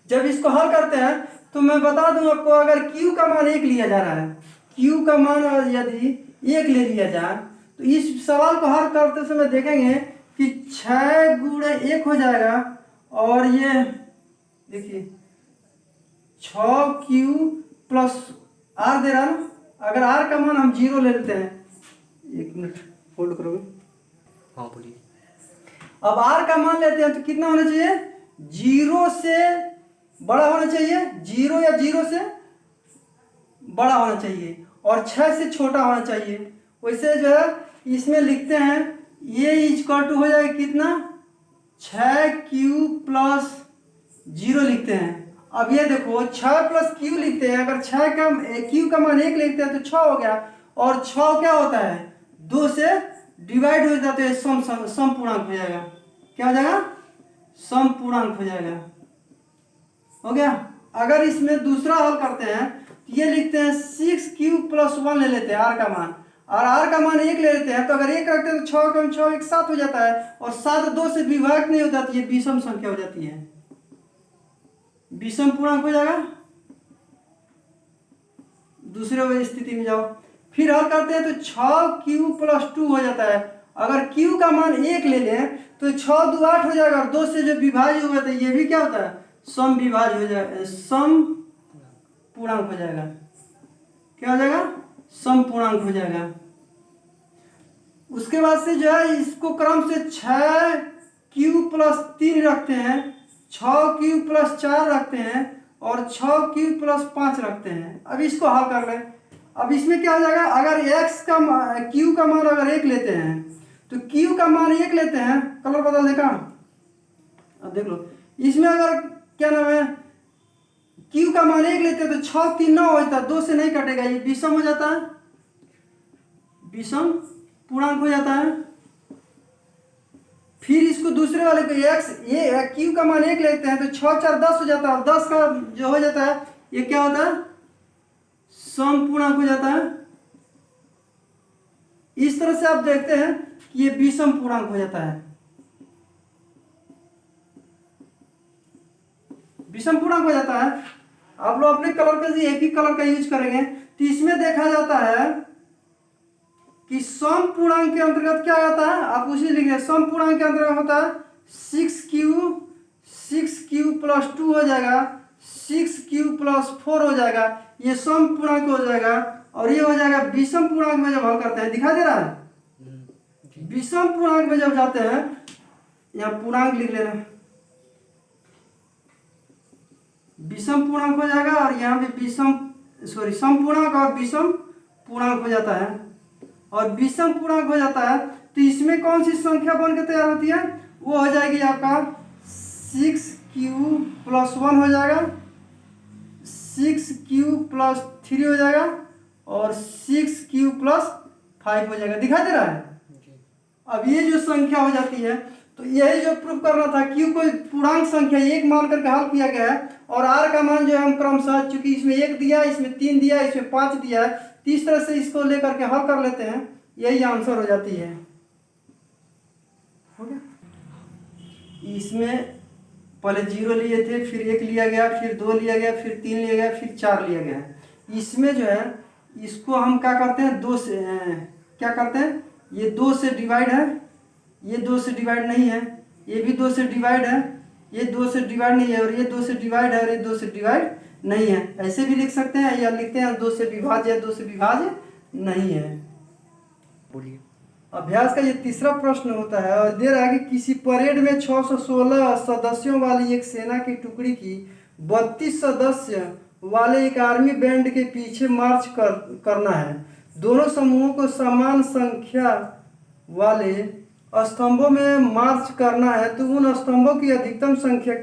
जब इसको हल करते हैं तो मैं बता दूं आपको, अगर Q का मान 1 लिया जा रहा है, Q का मान यदि 1 ले लिया जाए तो इस सवाल को हल करते समय देखेंगे कि 6 गुणे 1 हो जाएगा और ये देखिए 6Q प्लस R दे रहा है ना। अगर R का मान हम 0 ले लेते हैं, 1 मिनट होल्ड करोगे, हाँ बोलिए। अब R का मान लेते हैं तो कितना होना चाहिए, 0 से बड़ा होना चाहिए, 0 या 0 से बड़ा होना चाहिए और 6 से छोटा होना चाहिए। वैसे जो है इसमें लिखते हैं ये इक्वल टू हो जाएगा कितना, 6Q प्लस 0 लिखते हैं। अब ये देखो 6 प्लस Q लिखते हैं, अगर 6 का Q का मान 1 लिखते हैं तो 6 हो गया और 6 क्या होता है, 2 से डिवाइड हो जाता है सम सम पूर्णांक हो जाएगा। क्या हो जाएगा? सम पूर्णांक हो जाएगा। हो गया। अगर इसमें दूसरा हल करते हैं तो ये लिखते हैं 6 क्यूब + 1 ले लेते हैं आर का मान, और आर का मान 1 ले लेते हैं। तो अगर 1 रखते हैं तो 6 कम 6 1 7 हो जाता है, और 7 2 से विभाज्य नहीं हो जाती है, विषम संख्या हो जाती है, विषम पूर्णांक हो जाएगा। दूसरे स्थिति में जाओ, फिर हल करते हैं तो 6 क्यूब + 2 हो जाता है। अगर क्यू का मान 1 ले लें तो 6 2 8 हो जाएगा, और 2 से जो विभाज्य होगा तो ये भी क्या होता है? सम विभाज्य हो जाएगा, सम पूर्णांक हो जाएगा। क्या हो जाएगा? सम पूर्णांक हो जाएगा। उसके बाद से जो है इसको क्रम से 6 क्यूब + 3 रखते हैं, 6 क्यूब + 4 रखते हैं, और 6 क्यूब + 5 रखते हैं। अब इसको हल कर लें। अब इसमें क्या हो जाएगा? अगर x का q का मान अगर 1 लेते हैं तो q का मान 1 लेते हैं, कलर बदल देखा। अब देख लो इसमें अगर क्या नाम है q का मान 1 लेते हैं तो 6 3 9 हो जाता है, 2 से नहीं कटेगा, ये विषम हो जाता है, विषम पूर्णांक हो जाता है। फिर इसको दूसरे वाले को x ये q का मान 1 लेते हैं तो 6 4 10 हो जाता है, और 10 का जो हो जाता है ये क्या होता है? सम पूर्णांक हो जाता है। इस तरह से आप देखते हैं कि ये विषम पूर्णांक हो जाता है, विषम पूर्णांक हो जाता है। आप लोग अपने कलर का एक ही कलर का यूज करेंगे तो इसमें देखा जाता है कि सम पूर्णांक के अंतर्गत क्या आता है, आप उसी लिख रहे हैं। सम पूर्णांक के अंतर्गत होता है 6 क्यूब + 2 हो जाएगा, 6 क्यूब + 4 हो जाएगा, ये सम पूर्णांक हो जाएगा। और ये हो जाएगा विषम पूर्णांक में जब हल करते हैं, दिखाई दे रहा है? विषम पूर्णांक में जब जाते हैं, यहाँ पूर्णांक लिख लेना, विषम पूर्णांक हो जाएगा, और यहाँ पे सम पूर्णांक और विषम पूर्णांक हो जाता है। और विषम पूर्णांक हो जाता है तो इसमें कौन सी संख्या बन के तैयार होती है? वो हो जाएगी आपका 6 क्यूब + 1 हो जाएगा, 6 क्यूब + 3 हो जाएगा, और 6 क्यूब + 5 हो जाएगा। दिखाई दे रहा है? अब ये जो संख्या हो जाती है तो यही जो प्रूफ करना था, क्यू को पूर्णांक संख्या 1 मान करके हल किया गया है, और आर का मान जो है हम क्रमशः, चूंकि इसमें 1 दिया, इसमें 3 दिया, इसमें 5 दिया है, इस तरह से इसको लेकर के हल कर लेते हैं, यही आंसर हो जाती है। हो गया। इसमें पहले 0 लिए थे, फिर 1 लिया गया, फिर 2 लिया गया, फिर 3 लिया गया, फिर 4 लिया गया। इसमें जो है इसको हम क्या करते हैं, 2 से क्या करते हैं, ये 2 से डिवाइड है, ये 2 से डिवाइड नहीं है, ये भी 2 से डिवाइड है, ये 2 से डिवाइड नहीं है, और ये 2 से डिवाइड है, और ये 2 से डिवाइड नहीं है। ऐसे भी लिख सकते हैं, या लिखते हैं 2 से विभाज्य, 2 से विभाज्य नहीं है। बोलिए। अभ्यास का ये तीसरा प्रश्न होता है, और दे रहा है कि किसी परेड में 616 सदस्यों वाली एक सेना की टुकड़ी की 32 सदस्य वाले एक आर्मी बैंड के पीछे मार्च करना है। दोनों समूहों को समान संख्या वाले स्तंभों में मार्च करना है, तो उन स्तंभों की अधिकतम संख्या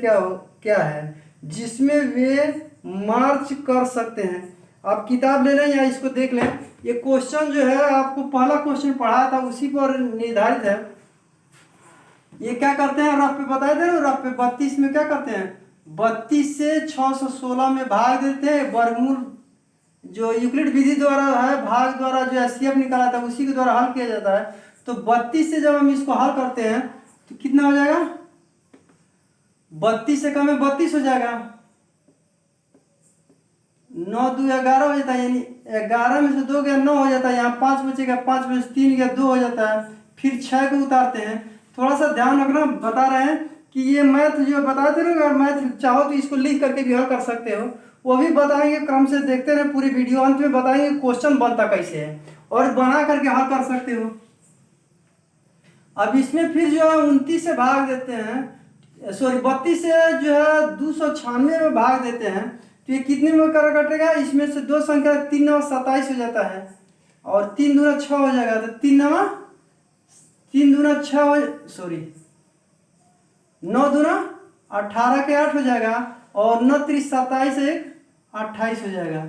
क्या है जिसमें वे मार्च कर सकते हैं। आप किताब ले लें या इसको देख लें। ये क्वेश्चन जो है आपको पहला क्वेश्चन पढ़ाया था उसी पर निर्धारित है। ये क्या करते हैं, रफ पे बताए थे ना, रफ पे 32 में क्या करते हैं, 32 से 616 में भाग देते हैं। वर्गमूल जो यूक्लिड विधि द्वारा है, भाग द्वारा जो एचसीएफ निकाला था उसी के द्वारा हल किया जाता है। तो 32 से जब हम इसको हल करते हैं तो कितना हो जाएगा, 32 से कम है 32 हो जाएगा, 9 2 11 हो जाता है, यानी 11 में से 2 गया 9 हो जाता है। यहाँ 5 बचेगा, 5 में से 3 गया 2 हो जाता है। फिर 6 को उतारते हैं। थोड़ा सा ध्यान रखना, बता रहे हैं कि ये मैथ जो बताते रहोगे, अगर मैथ चाहो तो इसको लिख करके भी हल कर सकते हो, वो भी बताएंगे। क्रम से देखते रहे पूरी वीडियो, अंत में बताएंगे क्वेश्चन बनता कैसे है और बना करके हल कर सकते हो। अब इसमें फिर जो है 29 से भाग देते हैं, सॉरी 32 से जो है 296 में भाग देते हैं, तो ये कितने में कर कटेगा, इसमें से 2 संख्या 3 9 27 हो जाता है, और 3 दूना 6 हो जाएगा। तो 3 दूना 6 सॉरी 9 दूना 18 के 8 हो जाएगा, और 9 3 27 1 28 हो जाएगा।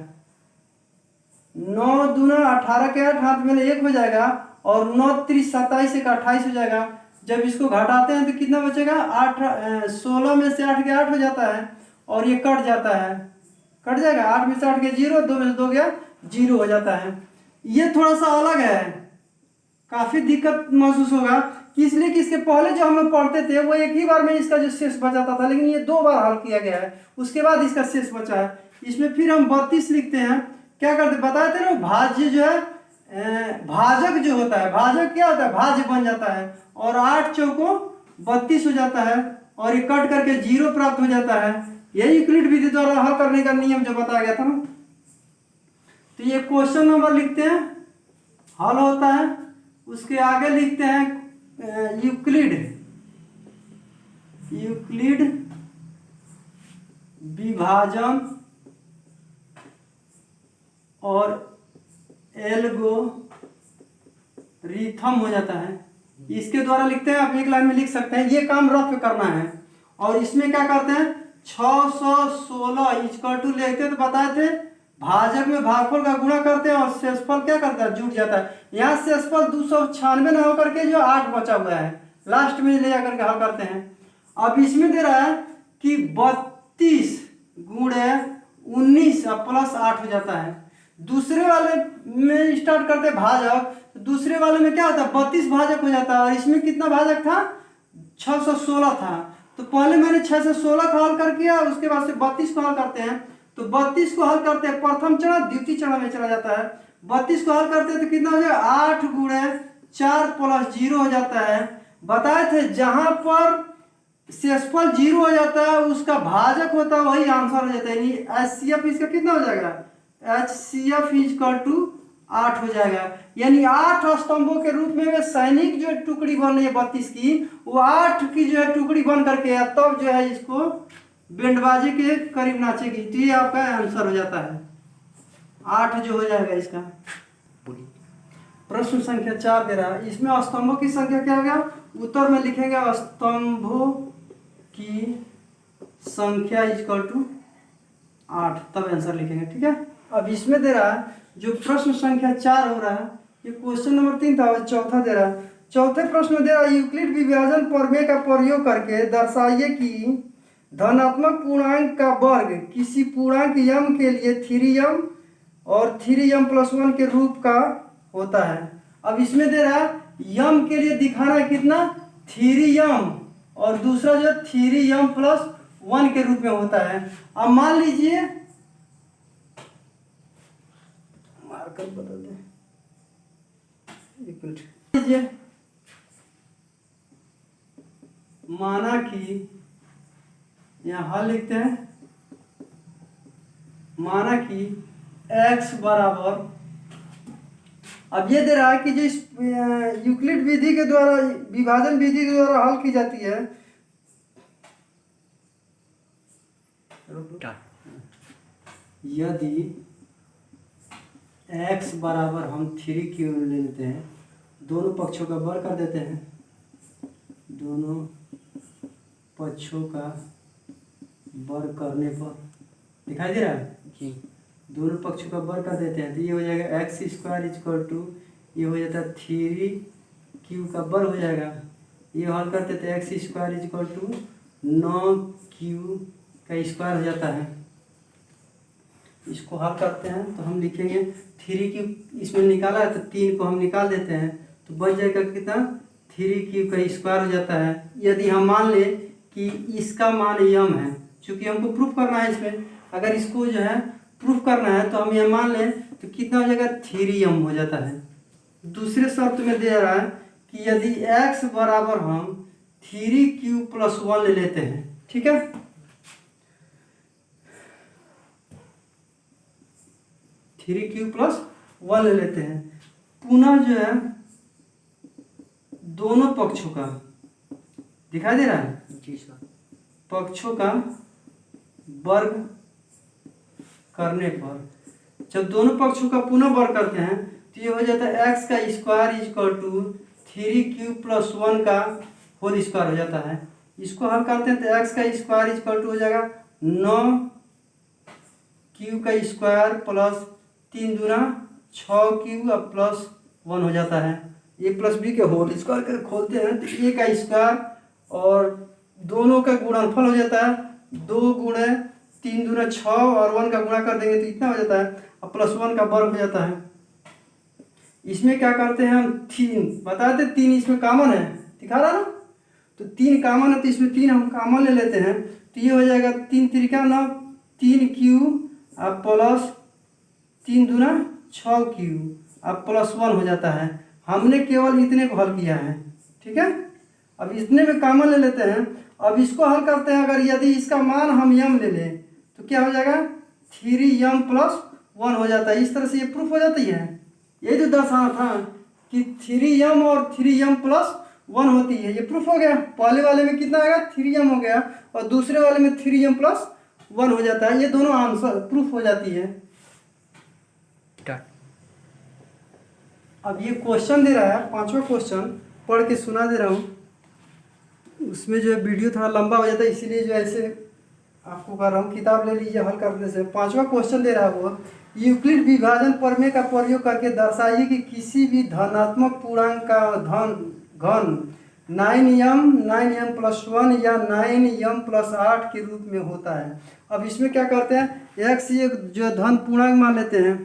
9 दूना 18 के 8 हाथ में 1 हो जाएगा, और 9 3 27 एक 28 हो जाएगा। जब इसको घटाते हैं तो कितना बचेगा, 8 16 में से 8 गया 8 हो जाता है और ये कट जाता है, कट जाएगा, 8 में से 8 गया 0, 2 में से 2 गया 0 हो जाता है। ये थोड़ा सा अलग है, काफ़ी दिक्कत महसूस होगा कि इसलिए कि इसके पहले जो हम लोग पढ़ते थे वो एक ही बार में इसका जो शेष बचाता था, लेकिन ये 2 बार हल किया गया है, उसके बाद इसका शेष बचा है। इसमें फिर हम 32 लिखते हैं, क्या करते बताए थे ना, भाज्य जो है भाजक जो होता है, भाजक क्या होता है, भाज्य बन जाता है और 8 चौको 32 हो जाता है और ये कट करके 0 प्राप्त हो जाता है। यही यूक्लिड विधि द्वारा हल करने का नियम जो बताया गया था ना। तो ये क्वेश्चन नंबर लिखते हैं, हल होता है, उसके आगे लिखते हैं यूक्लिड विभाजन और एल्गोरिथम हो जाता है। इसके द्वारा लिखते हैं, आप एक लाइन में लिख सकते हैं, ये काम रफ करना है। और इसमें क्या करते हैं, 616 इक्वल टू लेते तो बताए थे भाजक में भागफल का गुणा करते हैं और शेषफल क्या करता है, जुट जाता है। यहाँ शेषफल 296 ना होकर के जो 8 बचा हुआ है लास्ट में ले जाकर के हल करते हैं। अब इसमें दे रहा है कि 32 गुणे 19 प्लस 8 हो जाता है। दूसरे वाले में स्टार्ट करते भाजक, दूसरे वाले में क्या होता है 32 भाजक हो जाता है और इसमें कितना भाजक था 616 था। तो पहले मैंने 6 से 16 को हल कर किया, उसके बाद से 32 को हल करते हैं। तो 32 को हल करते हैं, प्रथम चरण द्वितीय चरण में चला जाता है। 32 को हल करते हैं तो कितना हो जाएगा 8 गुणे 4 प्लस 0 हो जाता है। बताए थे जहां पर शेषफल 0 हो जाता है उसका भाजक होता है वही आंसर हो जाता है, यानी HCF इसका कितना हो जाएगा, HCF इक्वल टू 8 हो जाएगा। यानी 8 स्तंभों के रूप में वे सैनिक जो टुकड़ी बन रही है 32 की, वो 8 की जो है टुकड़ी बन करके तब जो है इसको बैंडबाजी के करीब नाचेगी। तो ये आपका आंसर हो जाता है 8 जो हो जाएगा इसका। प्रश्न संख्या 4 दे रहा है, इसमें स्तंभों की संख्या क्या होगा, उत्तर में लिखेंगे स्तंभों की संख्या इक्वल टू 8, तब आंसर लिखेंगे, ठीक है। अब इसमें दे रहा है जो प्रश्न संख्या 4 हो रहा है, ये क्वेश्चन नंबर 3 था, चौथा दे रहा है। चौथे प्रश्न में दे रहा है यूक्लिड विभाजन प्रमेय का प्रयोग करके दर्शाइए कि धनात्मक पूर्णांक का वर्ग किसी पूर्णांक यम के लिए 3m और 3m+1 के रूप का होता है। अब इसमें दे रहा है यम के लिए दिखाना है कितना 3m और दूसरा जो 3m+1 के रूप में होता है। अब मान लीजिए, मार्कर बदल दे, लीजिए माना कि यहाँ हल लिखते हैं, माना कि x बराबर, अब ये दे रहा है कि जो इस यूक्लिड विधि के द्वारा, विभाजन विधि के द्वारा हल की जाती है, यदि x बराबर हम 3q ले लेते हैं, दोनों पक्षों का वर्ग कर देते हैं, दोनों पक्षों का वर्ग करने पर दिखाई दे रहा है जी, दोनों पक्षों का वर्ग कर देते हैं तो ये हो जाएगा x² इक्वल टू, ये हो जाता है 3q का वर्ग हो जाएगा। ये हल करते थे x² इक्वल टू 9q का स्क्वायर हो जाता है। इसको हल करते हैं तो हम लिखेंगे 3q, इसमें निकाला है तो 3 को हम निकाल देते हैं तो बच जाएगा कितना 3q का स्क्वायर हो जाता है। यदि हम मान ले कि इसका मान यम है, चूँकि हमको प्रूफ करना है, इसमें अगर इसको जो है प्रूफ करना है तो हम ये मान लें तो कितना हो जाएगा 3m हो जाता है। दूसरे शर्त में दे रहा है कि यदि x बराबर हम 3q+1 ले लेते हैं, ठीक है, थ्री क्यू प्लस 1 ले लेते हैं, पुनः जो है दोनों पक्षों का दिखाई दे रहा है जी सर, पक्षों का वर्ग करने पर, जब दोनों पक्षों का पुनः वर्ग करते हैं तो ये हो जाता है x का स्क्वायर इक्वल टू 3q+1 का होल स्क्वायर हो जाता है। इसको हल करते हैं तो x का स्क्वायर इक्वल टू हो जाएगा 9q का स्क्वायर प्लस 3 दूना 6q+1 हो जाता है। ए प्लस बी के होल स्क्वायर कर खोलते हैं तो ए का स्क्वायर और दोनों का गुणनफल हो जाता है 2 गुणे 3 दूना 6 और 1 का गुणा कर देंगे तो इतना हो जाता है और प्लस 1 का वर्ग हो जाता है। इसमें क्या करते हैं हम 3 बताते 3 इसमें कॉमन है दिखा रहा ना, तो 3 कॉमन है तो इसमें 3 हम कॉमन ले लेते हैं तो ये हो जाएगा 3 त्रिका 9 3 क्यू अब प्लस 3 दूना 6 क्यू अब प्लस 1 हो जाता है। हमने केवल इतने को हल किया है, ठीक है। अब इतने में कॉमन ले लेते हैं। अब इसको हल करते हैं, अगर यदि इसका मान हम यम ले लें तो क्या हो जाएगा 3m प्लस 1 हो जाता है। इस तरह से ये प्रूफ हो जाती है। ये जो दर्शाना था कि 3m और 3m प्लस 1 होती है, ये प्रूफ हो गया। पहले वाले में कितना आएगा 3m हो गया और दूसरे वाले में 3m प्लस 1 हो जाता है। ये दोनों आंसर प्रूफ हो जाती है। अब ये क्वेश्चन दे रहा है 5वां क्वेश्चन पढ़ के सुना दे रहा हूँ। उसमें जो है वीडियो थोड़ा लंबा हो जाता है इसीलिए जो ऐसे आपको कर रहा हूँ। किताब ले लीजिए हल करने से। 5वां क्वेश्चन दे रहा है वो यूक्लिड विभाजन प्रमेय का प्रयोग करके दर्शाइए कि किसी भी धनात्मक पूर्णांक का घन 9m प्लस 1 या 9m प्लस 8 के रूप में होता है। अब इसमें क्या करते हैं x ये जो धन पूर्णांक मान लेते हैं,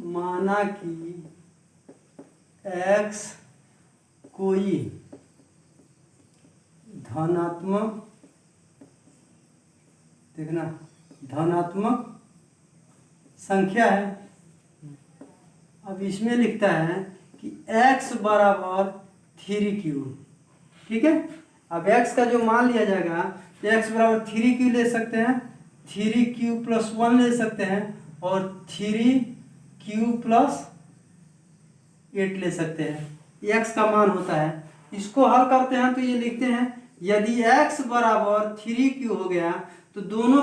माना कि x कोई धनात्मक देखना धनात्मक संख्या है। अब इसमें लिखता है कि x बराबर 3q, ठीक है। अब x का जो मान लिया जाएगा तो x बराबर 3q ले सकते हैं, 3q प्लस 1 ले सकते हैं और 3q प्लस 8 ले सकते हैं। x का मान होता है। इसको हल करते हैं तो ये लिखते हैं यदि x बराबर 3q हो गया तो दोनों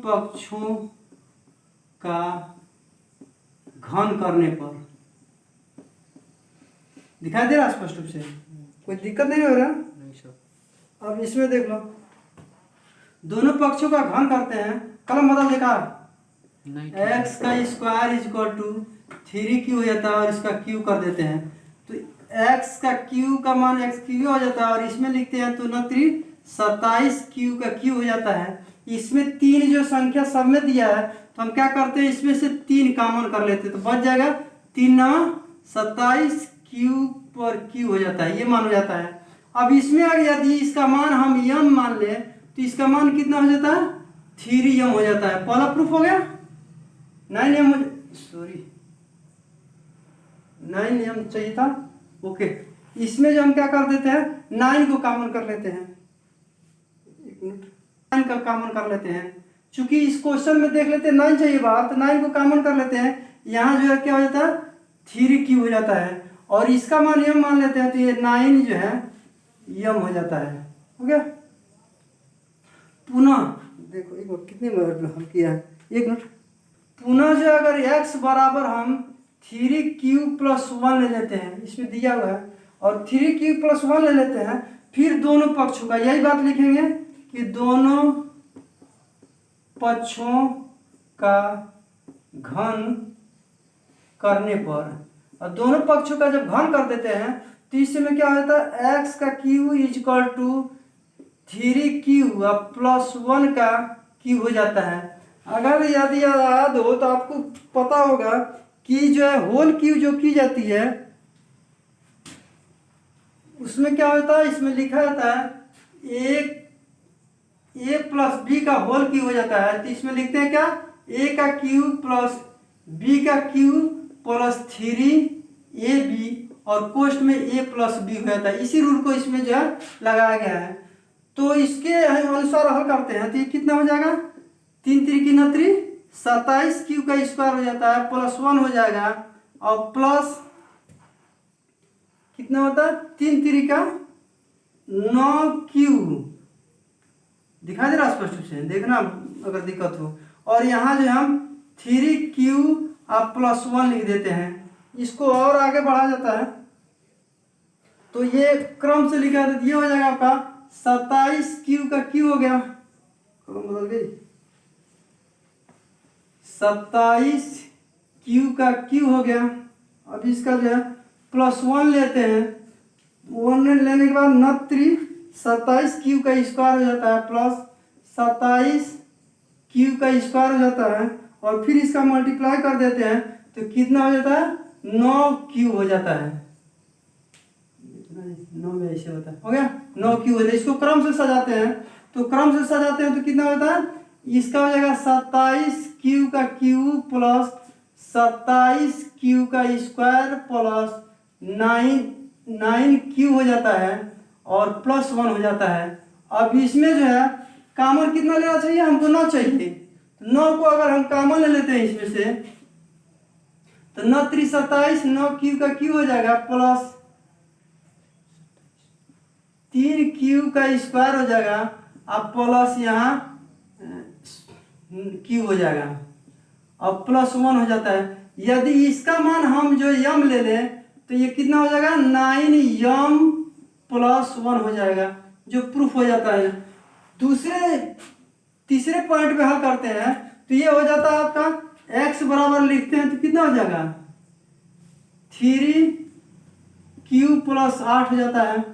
पक्षों का घन करने पर दिखाई दे रहा स्पष्ट रूप से, कोई दिक्कत नहीं हो रहा नहीं सर। अब इसमें देख लो दोनों पक्षों का घन करते हैं, कलम बदल देखा x का square is equal to 3q हो जाता है और इसका q कर देते हैं तो x का q का मान x q हो जाता है और इसमें लिखते हैं तो 27q का q हो जाता है। इसमें 3 जो संख्या सब में दिया है तो हम क्या करते हैं इसमें से 3 कॉमन कर लेते हैं तो बच जाएगा 3 27 q पर q हो जाता है, ये मान हो जाता है। अब इसमें अगर यदि इसका मान हम m मान ले तो इसका मान कितना हो जाता है 3m हो जाता है। पहला प्रूफ हो गया 9m सॉरी 9m चाहिए था, ओके। इसमें जो हम क्या कर देते हैं 9 को कॉमन कर लेते हैं, 9 का कॉमन कर लेते हैं। चूंकि इस क्वेश्चन में देख लेते हैं 9 चाहिए बाहर तो 9 को कॉमन कर लेते हैं। यहाँ जो है क्या हो जाता है 3q हो जाता है और इसका मान m मान लेते हैं तो ये 9 जो है m हो जाता है, हो गया। पुनः देखो एक बार कितने मिनट में हल किया है, 1 मिनट। पुनः जो अगर x बराबर हम 3q प्लस 1 ले लेते हैं, इसमें दिया हुआ है और 3q प्लस 1 ले लेते हैं, फिर दोनों पक्षों का यही बात लिखेंगे कि दोनों पक्षों का घन करने पर, और दोनों पक्षों का जब घन कर देते हैं तो इसमें क्या होता है x का q is equal to 3q plus 1 का q हो जाता है। अगर यदि याद हो तो आपको पता होगा कि जो है होल q जो की जाती है उसमें क्या होता है, इसमें लिखा जाता है a प्लस बी का होल क्यू हो जाता है तो इसमें लिखते हैं क्या a का क्यू प्लस b का क्यू प्लस 3ab और कोष्ट में a प्लस b हो जाता है। इसी रूल को इसमें जो है लगाया गया है। तो इसके अनुसार हल करते हैं तो ये कितना हो जाएगा 3 3 27q का स्क्वायर हो जाता है प्लस 1 हो जाएगा और प्लस कितना होता है 3 3 9q दिखाई दे रहा स्पष्ट रूप से, देखना अगर दिक्कत हो। और यहाँ जो हम 3q अब प्लस 1 लिख देते हैं, इसको और आगे बढ़ा जाता है तो ये क्रम से लिखा है, ये हो जाएगा आपका 27q का q हो गया, बदल गई 27 का क्यू हो गया। अब इसका जो है +1 लेते हैं, 1 लेने के बाद 27 का स्क्वायर हो जाता है प्लस 27 का स्क्वायर हो जाता है, और फिर इसका मल्टीप्लाई कर देते हैं तो कितना हो जाता है 9 हो जाता है। 9 में ऐसे होता है, हो गया 9 हो जाता है। इसको क्रम से सजाते हैं, तो क्रम से सजाते हैं तो कितना होता है, इसका हो जाएगा 27 का क्यू प्लस 27 का स्क्वायर प्लस 9 हो जाता है और +1 हो जाता है। अब इसमें जो है कॉमन कितना लेना चाहिए, हमको 9 चाहिए, तो 9 को अगर हम कॉमन ले लेते हैं इसमें से तो 9 3 27, 9 का क्यू हो जाएगा प्लस 3 का स्क्वायर हो जाएगा, अब प्लस यहाँ क्यू हो जाएगा, अब +1 हो जाता है। यदि इसका मान हम जो यम ले लें तो ये कितना हो जाएगा 9m +1 हो जाएगा, जो प्रूफ हो जाता है। तीसरे पॉइंट पे हल करते हैं तो ये हो जाता है आपका x बराबर लिखते हैं तो कितना हो जाएगा 3q + 8 हो जाता है।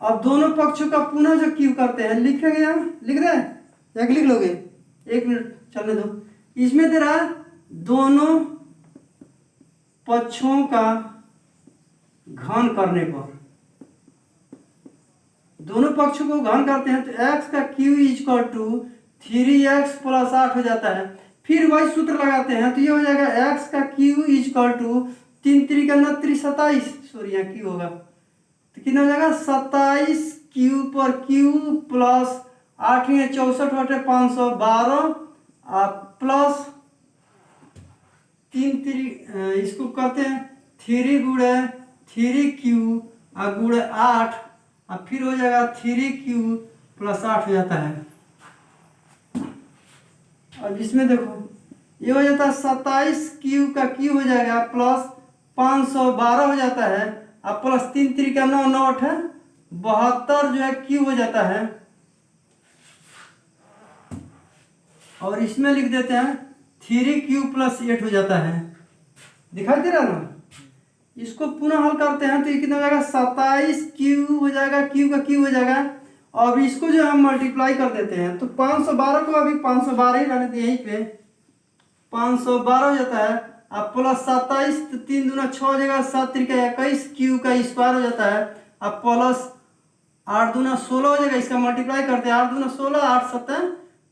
अब दोनों पक्षों का पुनः जो क्यू करते हैं, लिखेंगे यहाँ, लिख रहे हैं या लिख लोगे, 1 मिनट चलने दो। इसमें दे रहा है दोनों पक्षों का घन करने पर, दोनों पक्षों को घन करते हैं तो x का q = 3x + 8 हो जाता है। फिर वही सूत्र लगाते हैं तो ये हो जाएगा x का q = 3 3 का 9 3 27, सॉरी यहाँ q होगा तो कितना हो जाएगा 27q पर q प्लस 8 में 64 बटे 512 प्लस 3 3 इसको करते हैं 3 गुणे 3q गुणे 8, अब फिर हो जाएगा 3q + 8 हो जाता है। अब इसमें देखो ये हो जाता है 27q का q हो जाएगा प्लस 512 हो जाता है, अब प्लस 3 3 का 9 9 8 72 जो है q हो जाता है, और इसमें लिख देते हैं 3q + 8 हो जाता है। दिखाई दे रहा ना, इसको पुनः हल करते हैं तो ये कितना हो जाएगा 27q हो जाएगा, q का q हो जाएगा, और इसको जो हम मल्टीप्लाई कर देते हैं तो 512 को अभी 512 ही रहने दिए, यहीं पे 512 हो जाता है, अब प्लस 27 तो 3 दूना 6 हो जाएगा, 7 3 का 21 q का स्क्वायर हो जाता है, अब प्लस 8 दूना 16 हो जाएगा, इसका मल्टीप्लाई करते हैं 8 दूना 16 8 7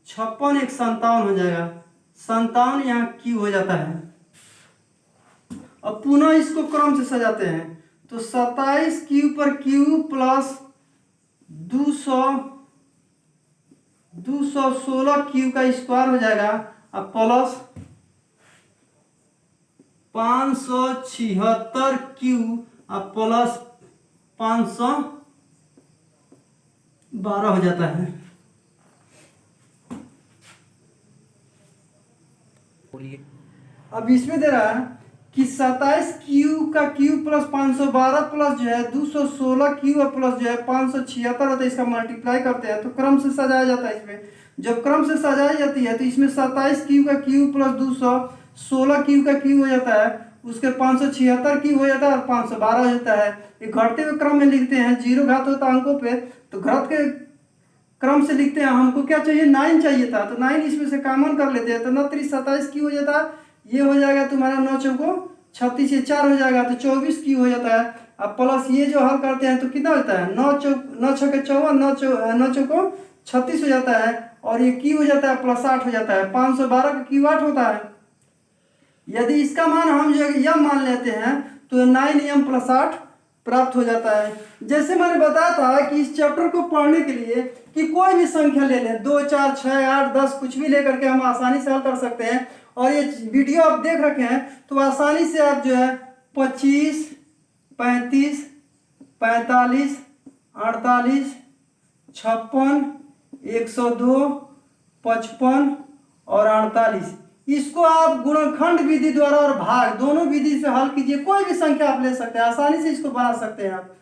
56 1 57 हो जाएगा, 57 यहाँ q हो जाता है। अब पुनः इसको क्रम से सजाते हैं तो 27q पर q प्लस 216q का स्क्वायर हो जाएगा, अब प्लस 576q अब प्लस 512 हो जाता है। अब इसमें दे रहा है कि 27q का q प्लस 512 प्लस जो है 216q प्लस जो है 576 होता है, इसका मल्टीप्लाई करते हैं तो क्रम से सजाया जाता है। इसमें जब क्रम से सजाई जाती है तो इसमें 27q का q प्लस 216q का q हो जाता है, उसके 576q हो जाता है और 512 हो जाता है। ये घटते हुए क्रम में लिखते हैं, 0 घात होता है अंकों पे तो घात के क्रम से लिखते हैं। हमको क्या चाहिए 9 चाहिए था तो 9 इसमें से कॉमन कर लेते हैं तो 9 3 27q हो जाता है, ये हो जाएगा तुम्हारा 9 चौको 36 से 4 हो जाएगा तो 24q हो जाता है। अब प्लस ये जो हल करते हैं तो कितना होता है 9 छके 54 9 चौको 36 हो जाता है, और ये q हो जाता है प्लस 8 हो जाता है, 512 का q 8 होता है। यदि इसका मान हम जो यम मान लेते हैं तो 9m + 8 प्राप्त हो जाता है। जैसे मैंने बताया था कि इस चैप्टर को पढ़ने के लिए कि कोई भी संख्या ले लें 2 4 6 8 10 कुछ भी लेकर के हम आसानी से हल कर सकते हैं, और ये वीडियो आप देख रखे हैं तो आसानी से आप जो है 25 35 45 48 56 102 55 और 48 इसको आप गुणनखंड विधि द्वारा और भाग दोनों विधि से हल कीजिए। कोई भी संख्या आप ले सकते हैं, आसानी से इसको बना सकते हैं आप,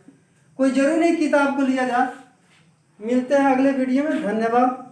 कोई जरूरी नहीं किताब को लिया जाए। मिलते हैं अगले वीडियो में, धन्यवाद।